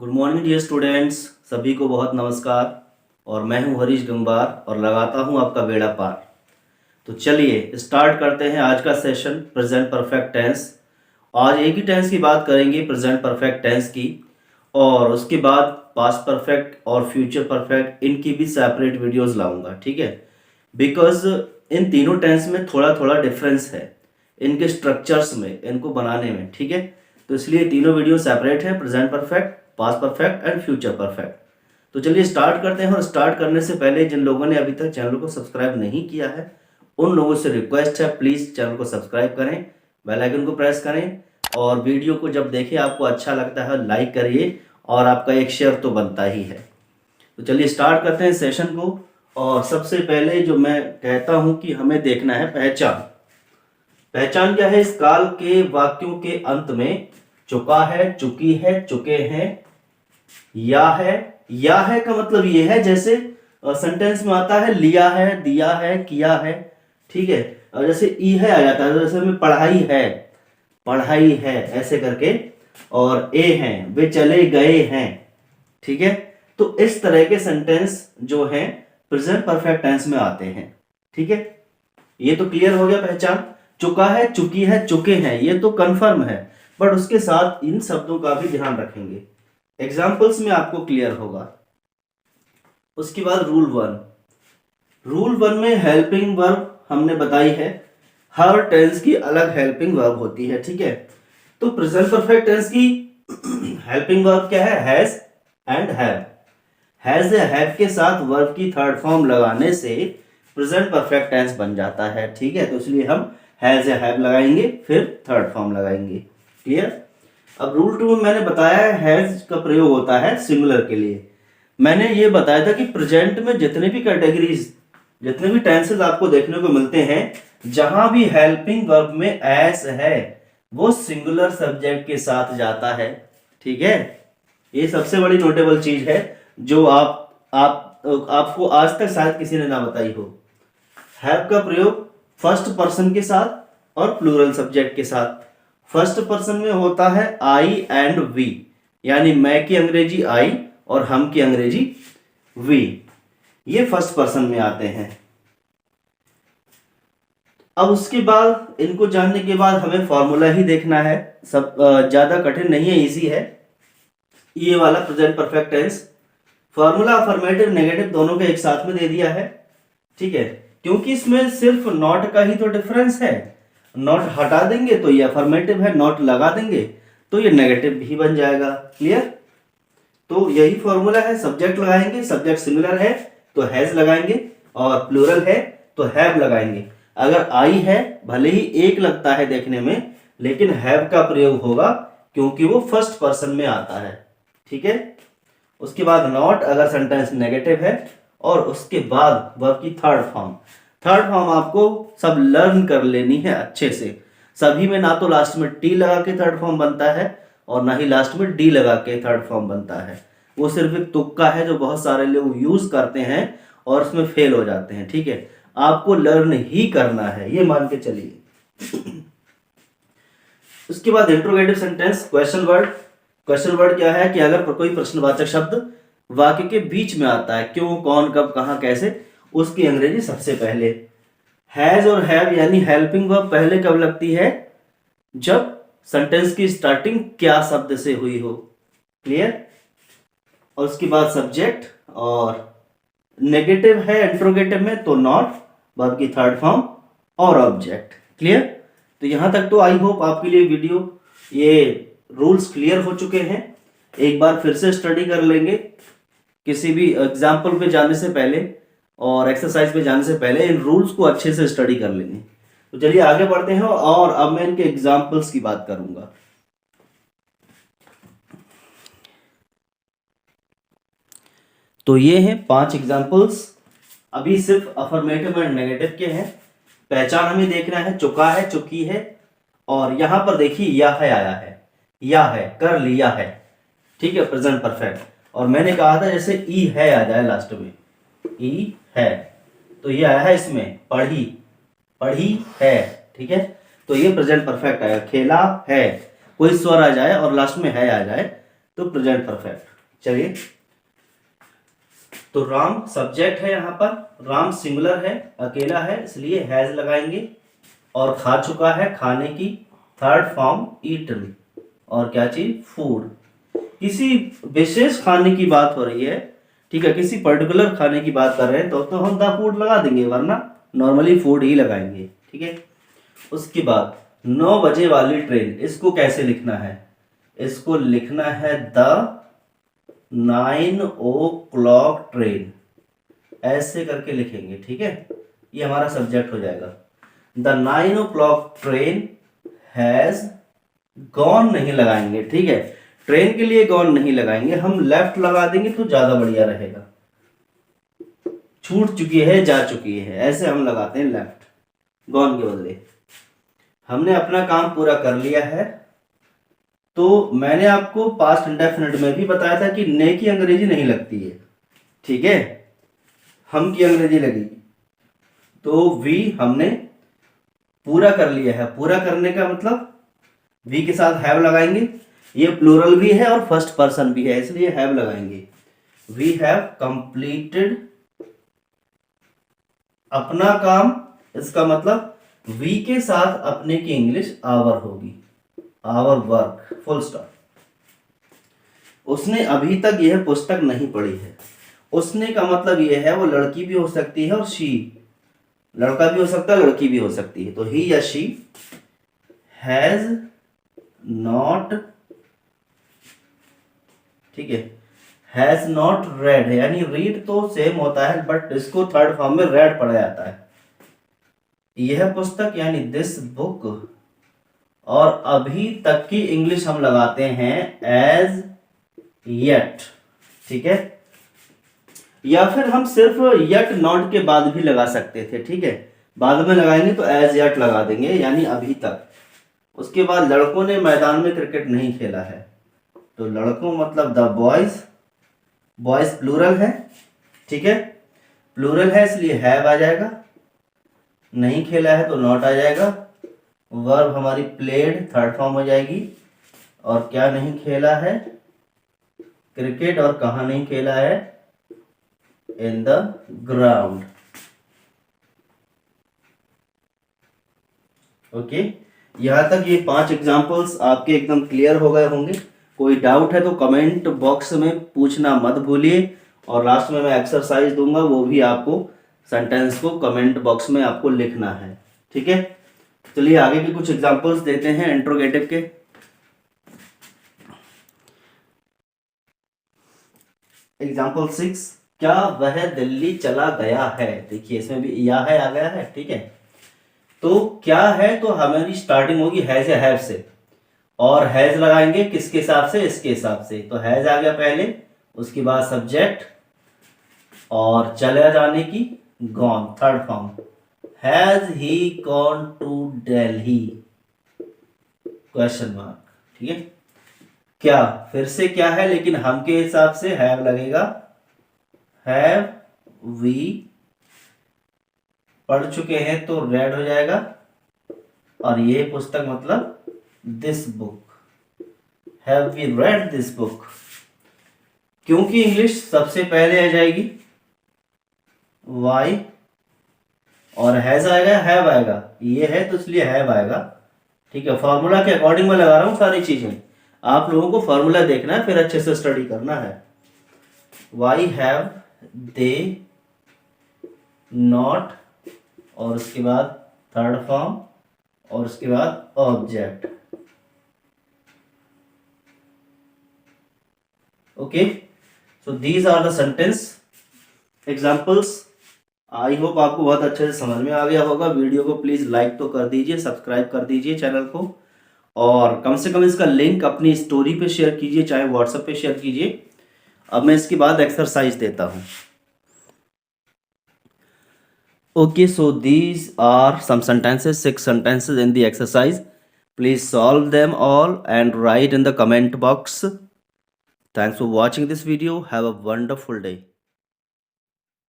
Good morning dear students, सभी को बहुत नमस्कार। और मैं हूं हरीश गंगवार और लगाता हूं आपका बेड़ा पार। तो चलिए स्टार्ट करते हैं आज का सेशन प्रेजेंट परफेक्ट टेंस। आज एक ही टेंस की बात करेंगे, प्रेजेंट परफेक्ट टेंस की, और उसके बाद पास्ट परफेक्ट और फ्यूचर परफेक्ट, इनकी भी सेपरेट वीडियोस लाऊंगा, ठीक है। बिकॉज इन तीनों टेंस में थोड़ा थोड़ा डिफरेंस है इनके स्ट्रक्चर्स में, इनको बनाने में, ठीक है। तो इसलिए तीनों वीडियो सेपरेट है, present perfect, past perfect and future perfect. तो चलिए स्टार्ट करते हैं। और स्टार्ट करने से पहले जिन लोगों ने अभी तक चैनल को सब्सक्राइब नहीं किया है उन लोगों से रिक्वेस्ट है, प्लीज़ चैनल को सब्सक्राइब करें, बेल आइकन को प्रेस करें, और वीडियो को जब देखें आपको अच्छा लगता है लाइक करिए, और आपका एक शेयर तो बनता ही है। तो चलिए स्टार्ट करते हैं सेशन को। और सबसे पहले जो मैं कहता हूं कि हमें देखना है पहचान। पहचान क्या है? इस काल के वाक्यों के अंत में चुका है, चुकी है, चुके हैं, या है। या है का मतलब ये है, जैसे सेंटेंस में आता है लिया है, दिया है, किया है, ठीक है। और जैसे ई है आ जाता है, तो जैसे में पढ़ाई है, पढ़ाई है ऐसे करके, और ए हैं, वे चले गए हैं, ठीक है। तो इस तरह के सेंटेंस जो हैं प्रेजेंट परफेक्ट टेंस में आते हैं, ठीक है। ये तो क्लियर हो गया पहचान। चुका है, चुकी है, चुके हैं, ये तो कंफर्म है, बट उसके साथ इन शब्दों का भी ध्यान रखेंगे, एग्जाम्पल्स में आपको क्लियर होगा। उसके बाद रूल वन में हेल्पिंग वर्ब हमने बताई है। हर टेंस की अलग हेल्पिंग वर्ब होती है, ठीक है। तो प्रेजेंट परफेक्ट टेंस की हेल्पिंग वर्ब क्या है? Has and have. हैज या हैव के साथ वर्ब की थर्ड फॉर्म लगाने से प्रेजेंट परफेक्ट टेंस बन जाता है, ठीक है। तो इसलिए हम हैज या हैव लगाएंगे, फिर थर्ड फॉर्म लगाएंगे। क्लियर? अब रूल 2 में मैंने बताया है हैज का प्रयोग होता है सिंगुलर के लिए। मैंने ये बताया था कि प्रेजेंट में जितने भी कैटेगरीज, जितने भी टेंसेस आपको देखने को मिलते हैं, जहां भी हेल्पिंग वर्ब में एस है वो सिंगुलर सब्जेक्ट के साथ जाता है, ठीक है। ये सबसे बड़ी नोटेबल चीज है जो आपको आज तक शायद किसी ने ना बताई हो। हैव का प्रयोग फर्स्ट पर्सन के साथ और प्लूरल सब्जेक्ट के साथ। फर्स्ट पर्सन में होता है आई एंड वी, यानी मैं की अंग्रेजी आई और हम की अंग्रेजी वी, ये फर्स्ट पर्सन में आते हैं। अब उसके बाद इनको जानने के बाद हमें फॉर्मूला ही देखना है, सब ज्यादा कठिन नहीं है, इजी है ये वाला present perfect tense. Formula affirmative negative दोनों के एक साथ में दे दिया है, ठीक है। क्योंकि इसमें सिर्फ नॉट का ही तो डिफरेंस है, नॉट हटा देंगे तो ये अफर्मेटिव है, नॉट लगा देंगे तो ये नेगेटिव भी बन जाएगा। क्लियर? तो यही फॉर्मूला है, सब्जेक्ट लगाएंगे, सब्जेक्ट सिमिलर है तो हैज लगाएंगे, और प्लूरल है तो हैव लगाएंगे। अगर आई है भले ही एक लगता है देखने में, लेकिन हैव का प्रयोग होगा क्योंकि वो फर्स्ट पर्सन में आता है, ठीक है। उसके बाद नॉट अगर सेंटेंस नेगेटिव है, और उसके बाद वर्ब की थर्ड फॉर्म आपको सब लर्न कर लेनी है अच्छे से। सभी में ना तो लास्ट में टी लगा के थर्ड फॉर्म बनता है और ना ही लास्ट में डी लगा के थर्ड फॉर्म बनता है। वो सिर्फ एक तुक्का है जो बहुत सारे लोग यूज करते हैं और उसमें फेल हो जाते हैं, ठीक है। आपको लर्न ही करना है, ये मान के चलिए। उसके बाद interrogative sentence, question word. Question word क्या है कि अगर कोई प्रश्नवाचक शब्द वाक्य के बीच में आता है, क्यों, कौन, कब, कहां, कैसे, उसकी अंग्रेजी सबसे पहले। हैज और हैव यानी हेल्पिंग वर्ब पहले कब लगती है? जब सेंटेंस की स्टार्टिंग क्या शब्द से हुई हो। क्लियर? और उसके बाद सब्जेक्ट, और नेगेटिव है इंट्रोगेटिव में तो नॉट, वर्ब की थर्ड फॉर्म और ऑब्जेक्ट। क्लियर? तो यहां तक तो आई होप आपके लिए वीडियो, ये रूल्स क्लियर हो चुके हैं। एक बार फिर से स्टडी कर लेंगे किसी भी एग्जाम्पल पे जाने से पहले और एक्सरसाइज पे जाने से पहले इन रूल्स को अच्छे से स्टडी कर लेंगे। तो चलिए आगे बढ़ते हैं, और अब मैं इनके एग्जाम्पल्स की बात करूंगा। तो ये हैं 5 एग्जाम्पल्स, अभी सिर्फ अफर्मेटिव एंड नेगेटिव के हैं। पहचान हमें देखना है, चुका है, चुकी है, और यहां पर देखिए या है आया है, या है, कर लिया है, ठीक है, प्रेजेंट परफेक्ट। और मैंने कहा था जैसे ई है आ जाए लास्ट में, ई है, तो ये आया है इसमें पढ़ी, पढ़ी है, ठीक है। तो ये प्रेजेंट परफेक्ट आया। खेला है, कोई स्वर आ जाए और लास्ट में है आ जाए तो प्रेजेंट परफेक्ट। चलिए, तो राम सब्जेक्ट है, यहाँ पर राम सिंगुलर है, अकेला है, इसलिए हैज लगाएंगे। और खा चुका है, खाने की थर्ड फॉर्म ईटन। और क्या चीज, फूड। किसी विशेष खाने की बात हो रही है, ठीक है, किसी पर्टिकुलर खाने की बात कर रहे हैं तो हम द फूड लगा देंगे, वरना नॉर्मली फूड ही लगाएंगे। ठीक है, उसके बाद 9 बजे वाली ट्रेन, इसको कैसे लिखना है, इसको लिखना है द 9 o'clock ट्रेन, ऐसे करके लिखेंगे। ठीक है, ये हमारा सब्जेक्ट हो जाएगा। The 9 o'clock train has gone नहीं लगाएंगे। ठीक है, ट्रेन के लिए गॉन नहीं लगाएंगे, हम लेफ्ट लगा देंगे तो ज्यादा बढ़िया रहेगा। छूट चुकी है, जा चुकी है, ऐसे हम लगाते हैं लेफ्ट, गॉन के बदले। हमने अपना काम पूरा कर लिया है। तो मैंने आपको पास्ट इंडेफिनिट में भी बताया था कि ने की अंग्रेजी नहीं लगती है। ठीक है, हम की अंग्रेजी लगी। तो वी हमने पूरा कर लिया है। पूरा करने का मतलब वी के साथ हैव लगाएंगे। ये प्लूरल भी है और फर्स्ट पर्सन भी है, इसलिए हैव लगाएंगे। वी हैव कंप्लीटेड अपना काम, इसका मतलब वी के साथ अपने की इंग्लिश आवर होगी, आवर वर्क, फुल स्टॉप। उसने अभी तक यह पुस्तक नहीं पढ़ी है। उसने का मतलब यह है, वो लड़की भी हो सकती है और शी, लड़का भी हो सकता है, लड़की भी हो सकती है। तो ही या शी हैज नॉट, ठीक है, हैज नॉट रेड है, यानी रीड तो सेम होता है बट इसको थर्ड फॉर्म में रेड पढ़ा जाता है। यह पुस्तक यानी दिस बुक, और अभी तक की इंग्लिश हम लगाते हैं एज येट। ठीक है, या फिर हम सिर्फ येट नॉट के बाद भी लगा सकते थे। ठीक है, बाद में लगाएंगे तो एज येट लगा देंगे, यानी अभी तक। उसके बाद लड़कों ने मैदान में क्रिकेट नहीं खेला है, तो लड़कों मतलब द बॉयज, बॉयज प्लूरल है। ठीक है, प्लूरल है इसलिए हैव आ जाएगा, नहीं खेला है तो नॉट आ जाएगा। वर्ब हमारी प्लेड थर्ड फॉर्म हो जाएगी। और क्या नहीं खेला है, क्रिकेट, और कहाँ नहीं खेला है, इन द ग्राउंड। ओके, यहां तक ये 5 एग्जांपल्स आपके एकदम क्लियर हो गए होंगे। कोई डाउट है तो कमेंट बॉक्स में पूछना मत भूलिए, और लास्ट में मैं एक्सरसाइज दूंगा, वो भी आपको सेंटेंस को कमेंट बॉक्स में आपको लिखना है। ठीक है, चलिए आगे के कुछ एग्जांपल्स देते हैं इंट्रोगेटिव के। एग्जाम्पल 6, क्या वह दिल्ली चला गया है। देखिए इसमें भी या है आ गया है। ठीक है, तो क्या है तो हमारी स्टार्टिंग होगी हैज या हैव से, और हैज लगाएंगे किसके हिसाब से, इसके हिसाब से। तो हैज आ गया पहले, उसके बाद सब्जेक्ट, और चले जाने की gone third form. Has he gone to Delhi, question mark. ठीक है, क्या फिर से क्या है, लेकिन हम के हिसाब से हैव लगेगा। हैव वी पढ़ चुके हैं तो रेड हो जाएगा, और ये पुस्तक मतलब this book, have we read this book. क्योंकि इंग्लिश सबसे पहले आ जाएगी, वाई, और हैज आएगा, हैव आएगा, ये है तो इसलिए हैव आएगा। ठीक है, फॉर्मूला के अकॉर्डिंग मैं लगा रहा हूं सारी चीजें, आप लोगों को फॉर्मूला देखना है, फिर अच्छे से स्टडी करना है। वाई हैव दे नॉट, और उसके बाद थर्ड फॉर्म, और उसके बाद object. Okay, so these are the sentence examples. I hope आपको बहुत अच्छे से समझ में आ गया होगा। वीडियो को प्लीज लाइक तो कर दीजिए, सब्सक्राइब कर दीजिए चैनल को, और कम से कम इसका लिंक अपनी स्टोरी पे शेयर कीजिए, चाहे व्हाट्सएप पे शेयर कीजिए। अब मैं इसके बाद एक्सरसाइज देता हूं। Okay, so these are some sentences, 6 sentences in the exercise. Please solve them all and write in the comment box. Thanks for watching this video. Have a wonderful day.